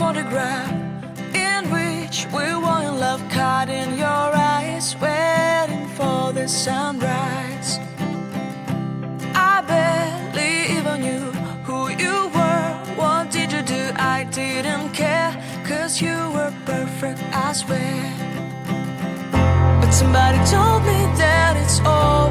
photograph in which we were in love, caught in your eyes, waiting for the sunrise. I barely even knew who you were. What did you do? I didn't care, 'cause you were perfect, I swear. But somebody told me that it's all